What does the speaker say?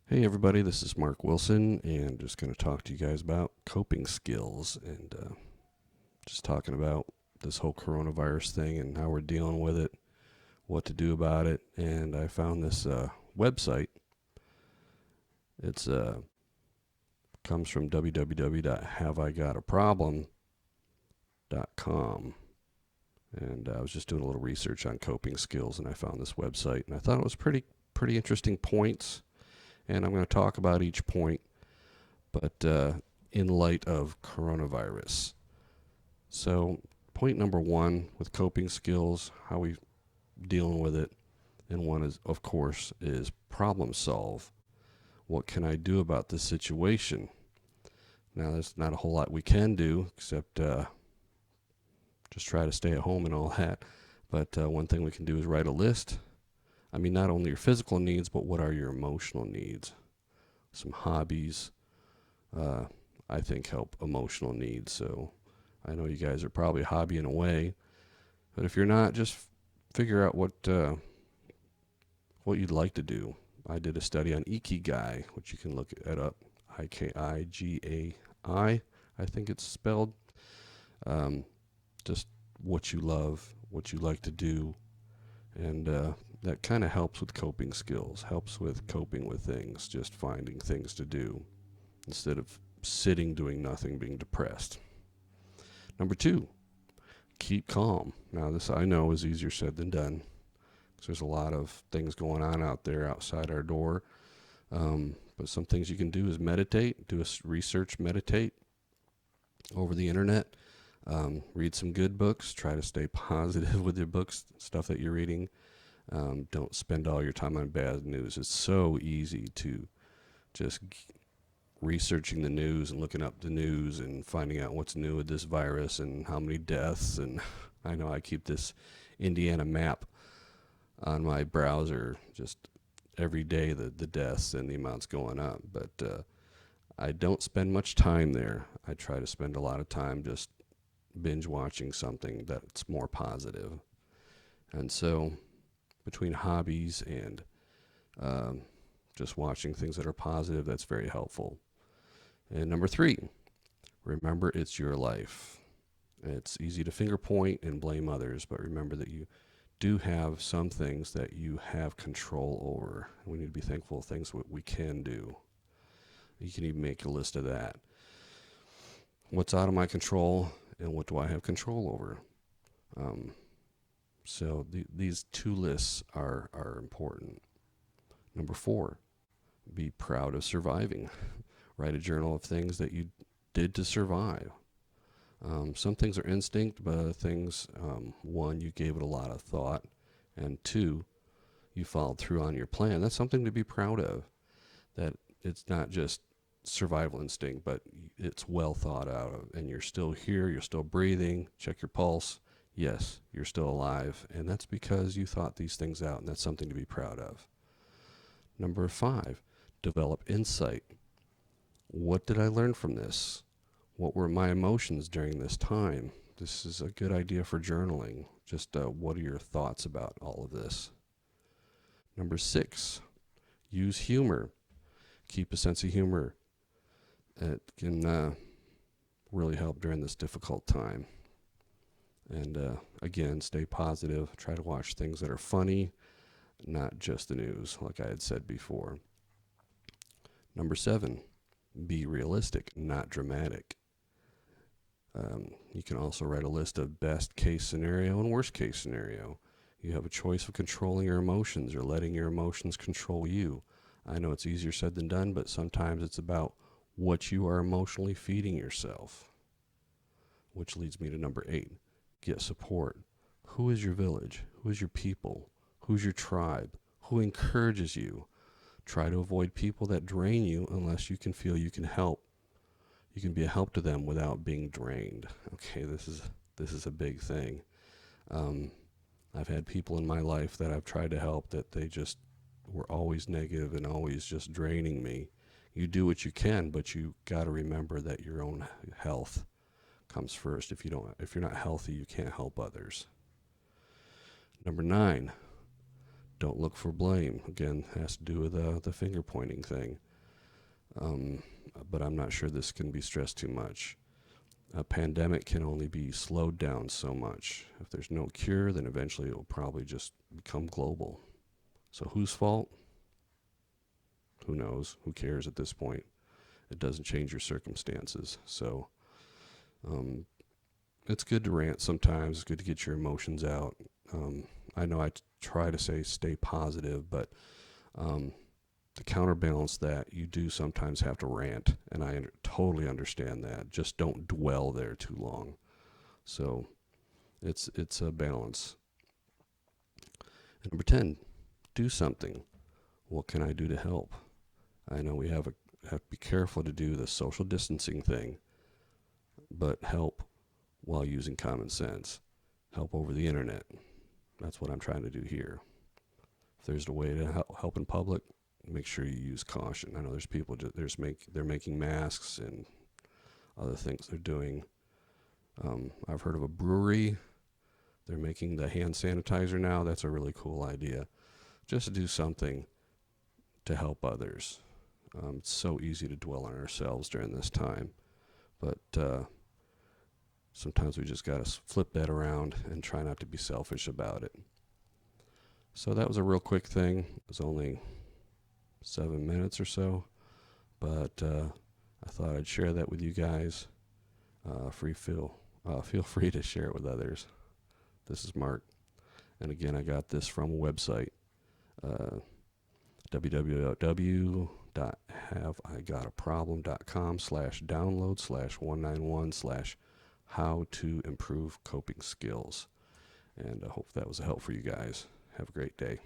Hey everybody, this is Mark Wilson, and just going to talk to you guys about coping skills and just talking about this whole coronavirus thing and how we're dealing with it, what to do about it. And I found this website. It's comes from www.haveigotAproblem.com, and I was just doing a little research on coping skills, and I found this website, and I thought it was pretty interesting points. And I'm going to talk about each point, but in light of coronavirus. So, point number one with coping skills, how we dealing with it, and one is, of course, is problem solve. What can I do about this situation? Now, there's not a whole lot we can do except just try to stay at home and all that. But one thing we can do is write a list. I mean, not only your physical needs, but what are your emotional needs? Some hobbies, I think, help emotional needs. So I know you guys are probably hobbying away, but if you're not, just figure out what you'd like to do. I did a study on Ikigai, which you can look it up. Ikigai, I think it's spelled. Um, just what you love, what you like to do, and that kind of helps with coping skills. Helps with coping with things. Just finding things to do instead of sitting doing nothing, being depressed. Number two, keep calm. Now, this I know is easier said than done because there's a lot of things going on out there outside our door. But some things you can do is meditate, do a research, meditate over the internet, read some good books, try to stay positive with your books, stuff that you're reading. Don't spend all your time on bad news. It's so easy to just researching the news and looking up the news and finding out what's new with this virus and how many deaths. And I know I keep this Indiana map on my browser just every day, the deaths and the amounts going up. But I don't spend much time there. I try to spend a lot of time just binge watching something that's more positive. And so between hobbies and um, just watching things that are positive, that's very helpful. And number three, remember it's your life. It's easy to finger point and blame others, but remember that you do have some things that you have control over. We need to be thankful of things what we can do. You can even make a list of that. What's out of my control and what do I have control over? Um, these two lists are important. Number four, be proud of surviving. Write a journal of things that you did to survive. Some things are instinct, but other things, one, you gave it a lot of thought, and two, you followed through on your plan. That's something to be proud of. That it's not just survival instinct, but it's well thought out of, and you're still here, you're still breathing. Check your pulse. Yes, you're still alive, and that's because you thought these things out, and that's something to be proud of. Number five, develop insight. What did I learn from this? What were my emotions during this time? This is a good idea for journaling. Just what are your thoughts about all of this? Number six, use humor. Keep a sense of humor. It can really help during this difficult time. And again, stay positive. Try to watch things that are funny, not just the news, like I had said before. Number seven, be realistic, not dramatic. You can also write a list of best case scenario and worst case scenario. You have a choice of controlling your emotions or letting your emotions control you. I know it's easier said than done, but sometimes it's about what you are emotionally feeding yourself. Which leads me to number eight, get support. Who is your village? Who is your people? Who's your tribe? Who encourages you? Try to avoid people that drain you unless you can feel you can help. You can be a help to them without being drained. Okay, this is a big thing. I've had people in my life that I've tried to help that they just were always negative and always just draining me. You do what you can, but you got to remember that your own health comes first. If you're not healthy, you can't help others. Number nine, Don't look for blame. Again, has to do with the finger pointing thing. But I'm not sure this can be stressed too much. A pandemic can only be slowed down so much. If there's no cure, then eventually it will probably just become global. So whose fault? Who knows? Who cares at this point? It doesn't change your circumstances. So it's good to rant sometimes. It's good to get your emotions out. I know I try to say stay positive, but to counterbalance that, you do sometimes have to rant, and I totally understand that. Just don't dwell there too long. So it's a balance. And number 10, do something. What can I do to help? I know we have to be careful to do the social distancing thing, but help while using common sense. Help over the internet. That's what I'm trying to do here. If there's a way to help in public, make sure you use caution. I know there's people they're making masks and other things they're doing. I've heard of a brewery. They're making the hand sanitizer now. That's a really cool idea. Just to do something to help others. It's so easy to dwell on ourselves during this time, but sometimes we just got to flip that around and try not to be selfish about it. So that was a real quick thing. It was only 7 minutes or so, but I thought I'd share that with you guys. Feel free to share it with others. This is Mark, and again, I got this from a website, www.haveigotAproblem.com/download/191/how to improve coping skills. And I hope that was a help for you guys. Have a great day.